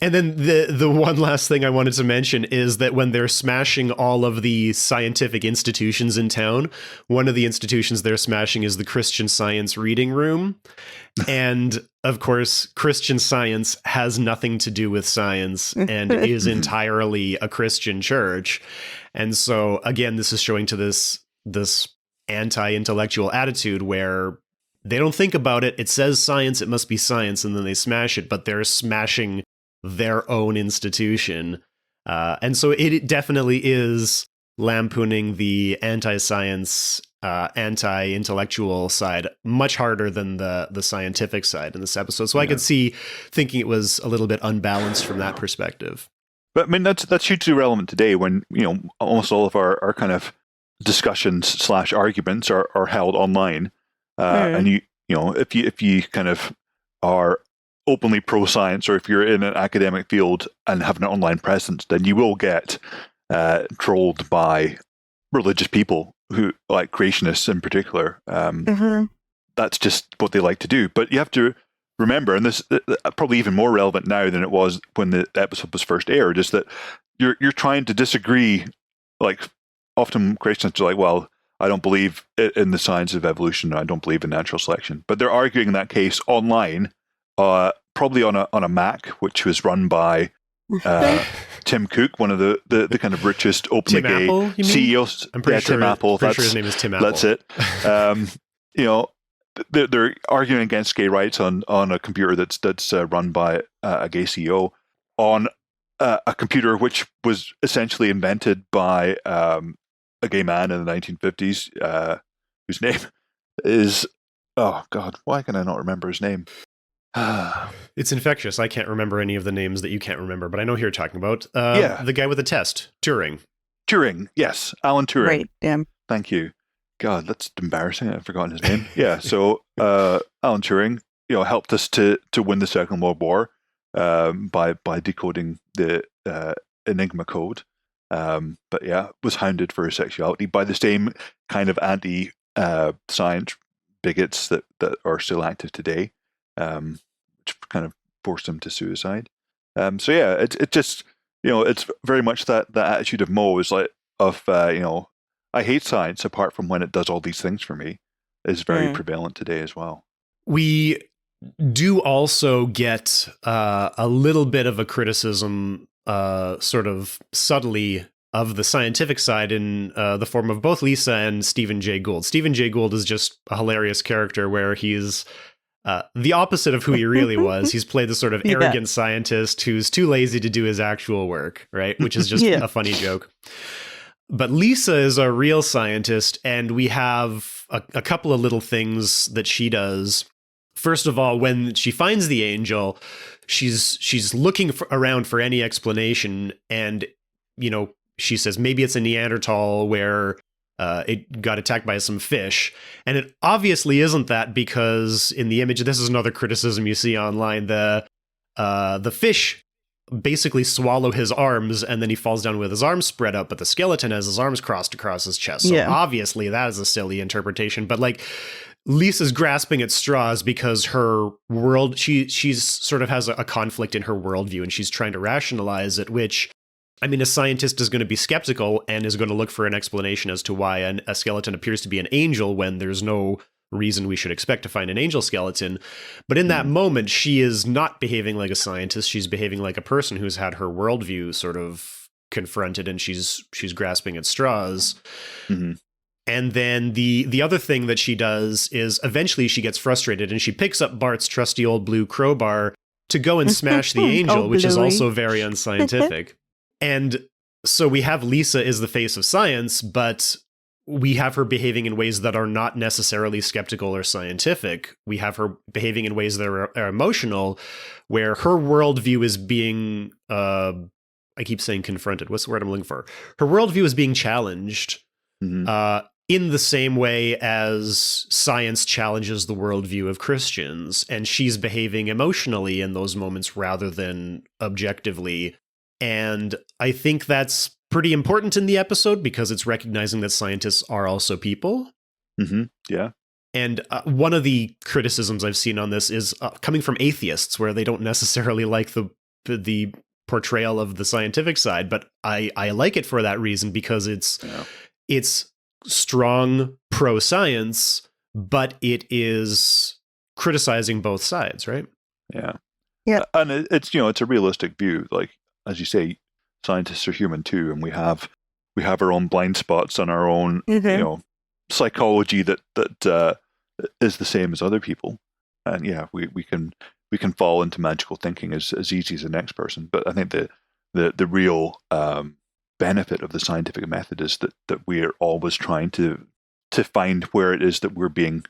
And then the one last thing I wanted to mention is that when they're smashing all of the scientific institutions in town, one of the institutions they're smashing is the Christian Science Reading Room. And of course, Christian Science has nothing to do with science and is entirely a Christian church. And so, again, this is showing to this anti-intellectual attitude where they don't think about it. It says science, it must be science, and then they smash it, but they're smashing their own institution. And so it definitely is lampooning the anti-science, anti-intellectual side much harder than the scientific side in this episode. So I could see thinking it was a little bit unbalanced from that perspective. But I mean, that's hugely relevant today when, almost all of our kind of discussions / arguments are held online. And if you kind of are openly pro-science, or if you're in an academic field and have an online presence, then you will get trolled by religious people who, like creationists in particular. That's just what they like to do. But you have to remember, and this probably even more relevant now than it was when the episode was first aired, is that you're trying to disagree. Like, often creationists are like, well, I don't believe in the science of evolution, I don't believe in natural selection. But they're arguing in that case online, probably on a Mac, which was run by Tim Cook, one of the kind of richest openly gay Apple, CEOs. I'm pretty sure, Tim Apple. Pretty sure his name is Tim Apple. That's it. They're arguing against gay rights on a computer that's run by a gay CEO on a computer which was essentially invented by a gay man in the 1950s, whose name is, oh God, why can I not remember his name? It's infectious. I can't remember any of the names that you can't remember, but I know who you're talking about. The guy with the test, Turing. Turing, yes, Alan Turing. Right, yeah. Thank you. God, that's embarrassing. I've forgotten his name. Yeah, so Alan Turing, helped us to win the Second World War by decoding the Enigma code. But yeah, was hounded for his sexuality by the same kind of anti-science bigots that are still active today, which kind of forced him to suicide. So yeah, it just, it's very much that attitude of Mo is like, I hate science apart from when it does all these things for me, is very prevalent today as well. We do also get a little bit of a criticism, sort of subtly, of the scientific side in the form of both Lisa and Stephen Jay Gould. Stephen Jay Gould is just a hilarious character where he's the opposite of who he really was. He's played the sort of arrogant scientist who's too lazy to do his actual work, right? Which is just a funny joke. But Lisa is a real scientist, and we have a couple of little things that she does. First of all, when she finds the angel, she's looking around for any explanation, and she says maybe it's a Neanderthal where it got attacked by some fish, and it obviously isn't that, because in the image, this is another criticism you see online, the fish basically swallow his arms, and then he falls down with his arms spread out, but the skeleton has his arms crossed across his chest. So obviously that is a silly interpretation, but like, Lisa's grasping at straws because her world, she's sort of has a conflict in her worldview, and she's trying to rationalize it, which, I mean, a scientist is going to be skeptical and is going to look for an explanation as to why a skeleton appears to be an angel when there's no reason we should expect to find an angel skeleton. But in that moment, she is not behaving like a scientist. She's behaving like a person who's had her worldview sort of confronted, and she's grasping at straws. Mm-hmm. And then the other thing that she does is eventually she gets frustrated and she picks up Bart's trusty old blue crowbar to go and smash the angel, which is also very unscientific. And so we have Lisa is the face of science, but we have her behaving in ways that are not necessarily skeptical or scientific. We have her behaving in ways that are emotional, where her worldview is being, I keep saying confronted. What's the word I'm looking for? Her worldview is being challenged. Mm-hmm. in the same way as science challenges the worldview of Christians, and she's behaving emotionally in those moments rather than objectively. And I think that's pretty important in the episode because it's recognizing that scientists are also people. Mm-hmm. Yeah. And one of the criticisms I've seen on this is coming from atheists, where they don't necessarily like the portrayal of the scientific side, but I like it for that reason because it's strong pro-science, but it is criticizing both sides, right? Yeah. Yeah. And it's it's a realistic view. Like, as you say, scientists are human too, and we have our own blind spots and our own psychology that is the same as other people. And yeah, we can fall into magical thinking as easy as the next person. But I think the real benefit of the scientific method is that we're always trying to find where it is that we're being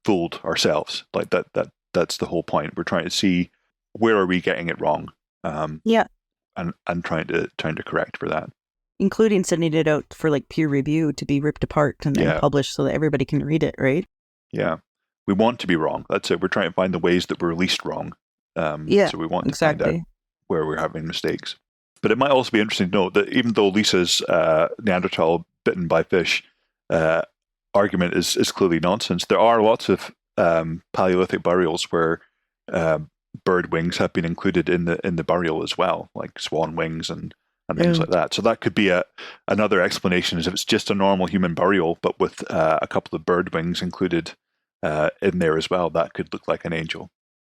fooled ourselves. Like that's the whole point. We're trying to see where are we getting it wrong. And trying to correct for that. Including sending it out for like peer review to be ripped apart and then published so that everybody can read it, right? Yeah. We want to be wrong. That's it. We're trying to find the ways that we're least wrong. So we want to find out where we're having mistakes. But it might also be interesting to note that even though Lisa's Neanderthal bitten by fish argument is clearly nonsense, there are lots of Paleolithic burials where bird wings have been included in the burial as well, like swan wings and things like that. So that could be another explanation, is if it's just a normal human burial, but with a couple of bird wings included in there as well, that could look like an angel.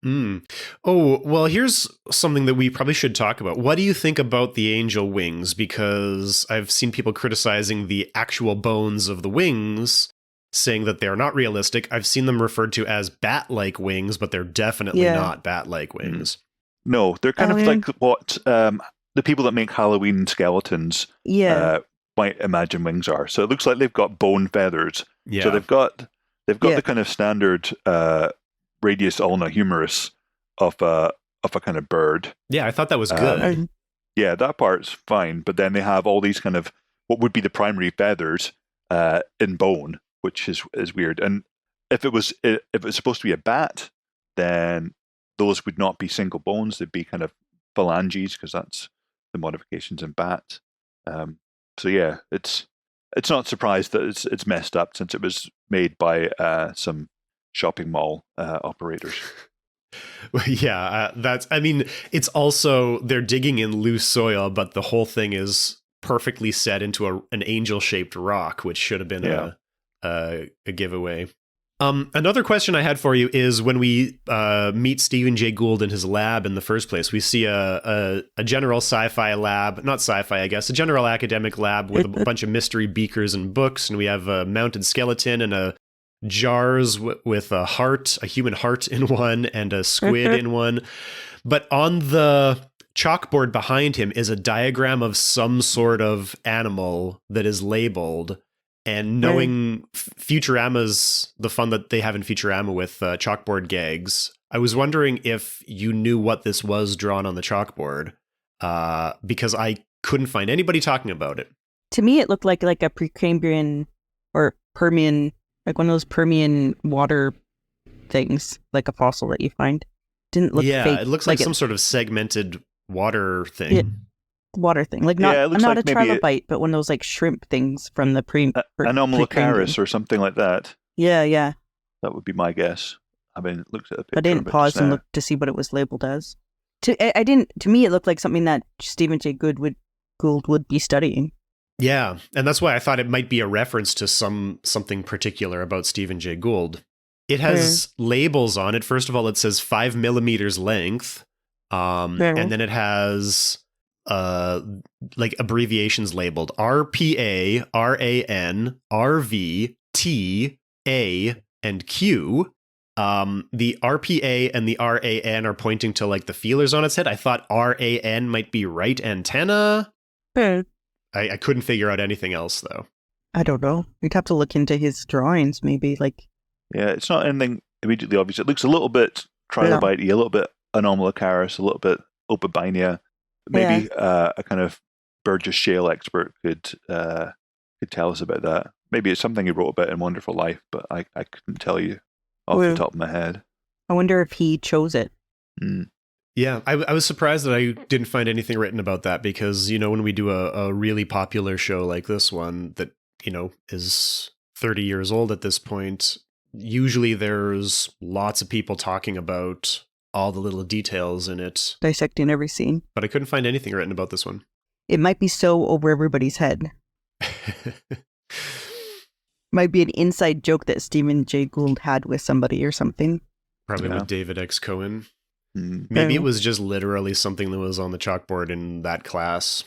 Oh, well, here's something that we probably should talk about. What do you think about the angel wings? Because I've seen people criticizing the actual bones of the wings, saying that they're not realistic. I've seen them referred to as bat-like wings, but they're definitely not bat-like wings. No, they're kind of like what the people that make Halloween skeletons might imagine wings are. So it looks like they've got bone feathers. Yeah. So they've got the kind of standard radius ulna humerus of a kind of bird. Yeah, I thought that was good. Yeah, that part's fine. But then they have all these kind of what would be the primary feathers in bone, which is weird. And if it was supposed to be a bat, then those would not be single bones. They'd be kind of phalanges, because that's the modifications in bat. So yeah, it's not surprised that it's messed up, since it was made by some shopping mall operators. Yeah, it's also, they're digging in loose soil, but the whole thing is perfectly set into an angel-shaped rock, which should have been a giveaway. Another question I had for you is, when we meet Stephen Jay Gould in his lab in the first place, we see a general sci-fi lab, not sci-fi, I guess, a general academic lab with a bunch of mystery beakers and books, and we have a mounted skeleton and jars with a human heart in one, and a squid in one. But on the chalkboard behind him is a diagram of some sort of animal that is labeled. And knowing Futurama's, the fun that they have in Futurama with chalkboard gags, I was wondering if you knew what this was drawn on the chalkboard, because I couldn't find anybody talking about it. To me, it looked like a Precambrian or Permian, like one of those Permian water things, like a fossil that you find. Didn't look fake. It looks like some sort of segmented water thing. Yeah. Water thing, like not like a trilobite, but one of those like shrimp things from the Anomalocaris or something like that. Yeah. That would be my guess. I mean, looked at a picture. I didn't pause and look to see what it was labeled as. To me, it looked like something that Stephen Jay Gould would be studying. Yeah, and that's why I thought it might be a reference to something particular about Stephen Jay Gould. It has labels on it. First of all, it says 5 millimeters length, and then it has like abbreviations labeled RPA, RAN, RV, T, A, and Q. The RPA and the RAN are pointing to like the feelers on its head. I thought RAN might be right antenna. I couldn't figure out anything else though. I don't know. We'd have to look into his drawings, maybe. Yeah, it's not anything immediately obvious. It looks a little bit trilobite-y, a little bit Anomalocaris, a little bit Opabinia. Maybe a kind of Burgess shale expert could could tell us about that. Maybe it's something he wrote about in Wonderful Life, but I couldn't tell you off the top of my head. I wonder if he chose it. Mm. Yeah, I was surprised that I didn't find anything written about that because, when we do a really popular show like this one that, is 30 years old at this point, usually there's lots of people talking about all the little details in it. Dissecting every scene. But I couldn't find anything written about this one. It might be so over everybody's head. Might be an inside joke that Stephen Jay Gould had with somebody or something. Probably with David X. Cohen. Maybe it was just literally something that was on the chalkboard in that class.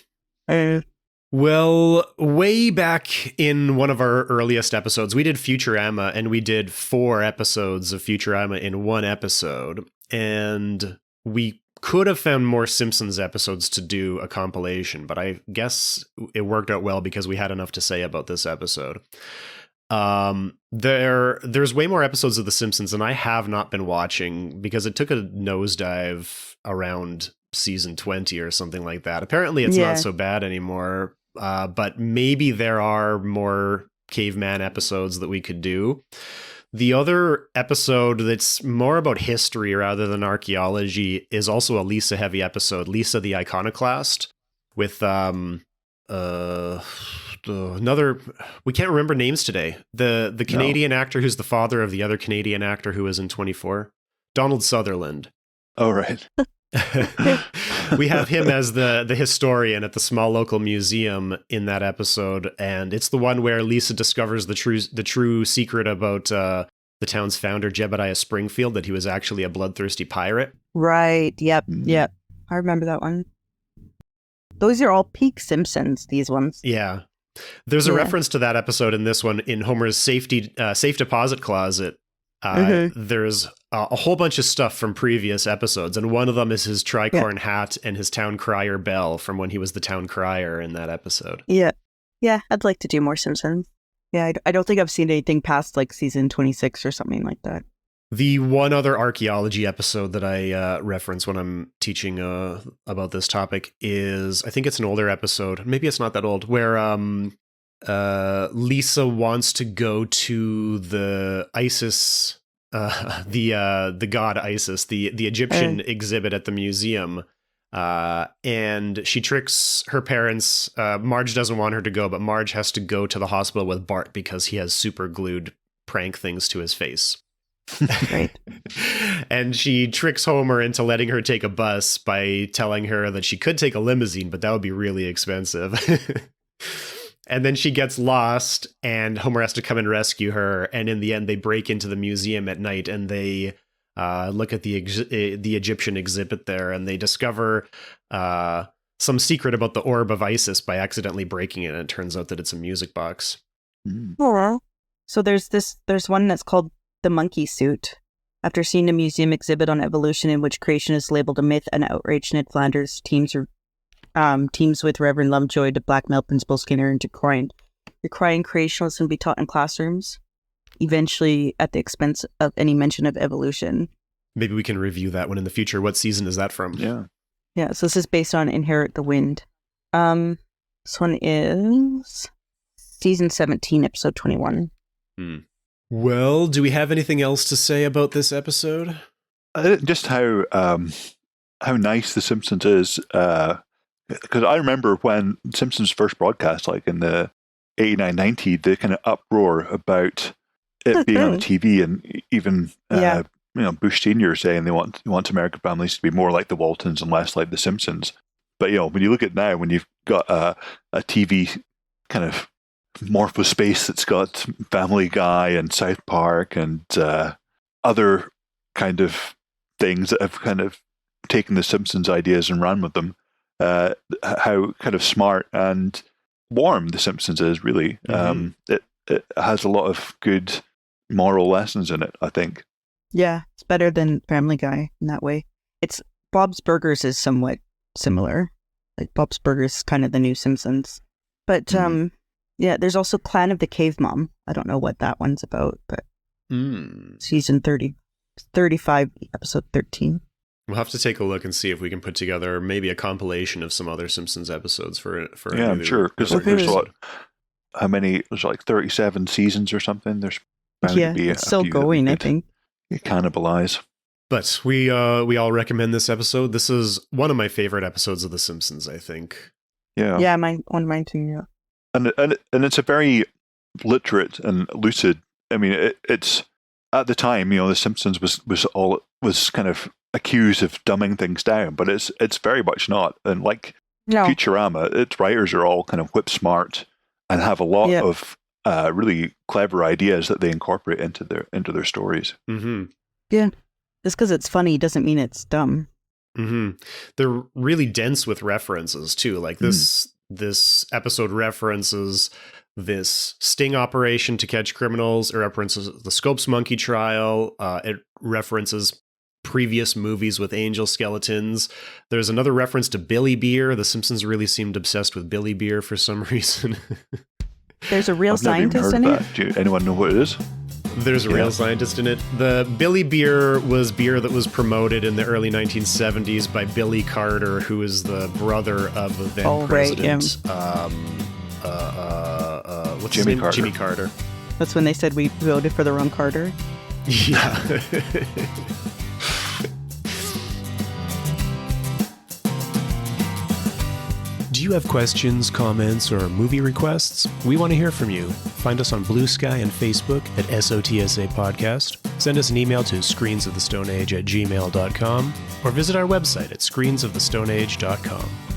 Well, way back in one of our earliest episodes, we did Futurama, and we did 4 episodes of Futurama in one episode. And we could have found more Simpsons episodes to do a compilation, but I guess it worked out well because we had enough to say about this episode. There's way more episodes of The Simpsons than I have not been watching because it took a nosedive around season 20 or something like that. Apparently it's not so bad anymore, but maybe there are more caveman episodes that we could do. The other episode that's more about history rather than archaeology is also a Lisa heavy episode, Lisa the Iconoclast, with another, we can't remember names today. The Canadian actor who's the father of the other Canadian actor who was in 24, Donald Sutherland. Oh, right. We have him as the historian at the small local museum in that episode, and it's the one where Lisa discovers the true secret about the town's founder, Jebediah Springfield, that he was actually a bloodthirsty pirate. Right. Yep. Yep. I remember that one. Those are all peak Simpsons, these ones. Yeah. There's a reference to that episode in this one in Homer's safe deposit closet. There's a whole bunch of stuff from previous episodes, and one of them is his tricorn hat and his town crier bell from when he was the town crier in that episode. Yeah. Yeah, I'd like to do more Simpsons. Yeah, I don't think I've seen anything past like season 26 or something like that. The one other archaeology episode that I reference when I'm teaching about this topic is, I think it's an older episode, maybe it's not that old, where Lisa wants to go to the Isis, the god Isis, the Egyptian exhibit at the museum, and she tricks her parents. Marge doesn't want her to go, but Marge has to go to the hospital with Bart because he has super glued prank things to his face. Right. And she tricks Homer into letting her take a bus by telling her that she could take a limousine, but that would be really expensive. And then she gets lost, and Homer has to come and rescue her. And in the end, they break into the museum at night, and they look at the Egyptian exhibit there, and they discover some secret about the orb of Isis by accidentally breaking it. And it turns out that it's a music box. Oh. So there's one that's called The Monkey Suit. After seeing a museum exhibit on evolution in which creation is labeled a myth and outraged, Ned Flanders teams with Reverend Lovejoy to blackmail Principal Skinner into decrying creationism be taught in classrooms, eventually at the expense of any mention of evolution. Maybe we can review that one in the future. What season is that from? Yeah, so this is based on Inherit the Wind. This one is season 17, episode 21. Well, do we have anything else to say about this episode? Just how nice The Simpsons is. Because I remember when Simpsons first broadcast, like in the 89, 90, the kind of uproar about it being on the TV, and even Bush Senior saying they want American families to be more like the Waltons and less like the Simpsons. But when you look at now, when you've got a TV kind of morpho space that's got Family Guy and South Park and other kind of things that have kind of taken the Simpsons ideas and run with them. How kind of smart and warm The Simpsons is, really. It has a lot of good moral lessons in it, I think. Yeah, it's better than Family Guy in that way. It's Bob's Burgers is somewhat similar. Like Bob's Burgers is kind of the new Simpsons. But there's also Clan of the Cave Mom. I don't know what that one's about, but season 35, episode 13. We'll have to take a look and see if we can put together maybe a compilation of some other Simpsons episodes for I'm sure, because there's a lot. how many, there's like 37 seasons or something. There's bound to be it's still going, I think. You cannibalize. But we all recommend this episode. This is one of my favorite episodes of The Simpsons, I think. Yeah. Yeah, one of mine too, yeah. And it's a very literate and lucid. I mean, it's at the time, The Simpsons was kind of accused of dumbing things down, but it's very much not. And like Futurama, its writers are all kind of whip smart and have a lot of really clever ideas that they incorporate into their stories. Mm-hmm. Yeah. Just because it's funny doesn't mean it's dumb. Mm-hmm. They're really dense with references too. Like this episode references this sting operation to catch criminals. It references the Scopes Monkey trial. It references previous movies with angel skeletons. There's another reference to Billy Beer. The Simpsons really seemed obsessed with Billy Beer for some reason. There's a real scientist in it? Do anyone know what it is? There's a real scientist in it. The Billy Beer was beer that was promoted in the early 1970s by Billy Carter, who is the brother of the then president. What's his name? Jimmy Carter. That's when they said we voted for the wrong Carter. Yeah. Do you have questions, comments, or movie requests? We want to hear from you. Find us on Blue Sky and Facebook at SOTSA Podcast. Send us an email to screensofthestoneage@gmail.com or visit our website at screensofthestoneage.com.